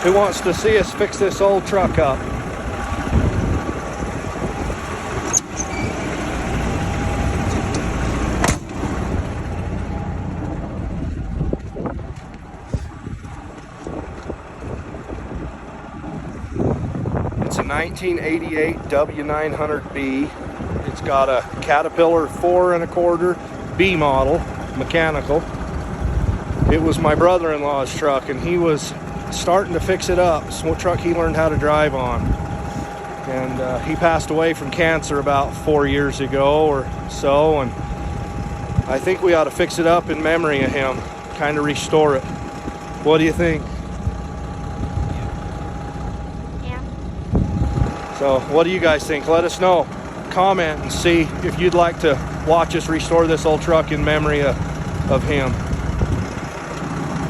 who wants to see us fix this old truck up. It's a 1988 W900B. It's got a Caterpillar 4 1/4 B model, mechanical. It was my brother-in-law's truck, and he was starting to fix it up. It's a truck he learned how to drive on. And he passed away from cancer about 4 years ago or so, and I think we ought to fix it up in memory of him, kind of restore it. What do you think? So what do you guys think? Let us know. Comment and see if you'd like to watch us restore this old truck in memory of him.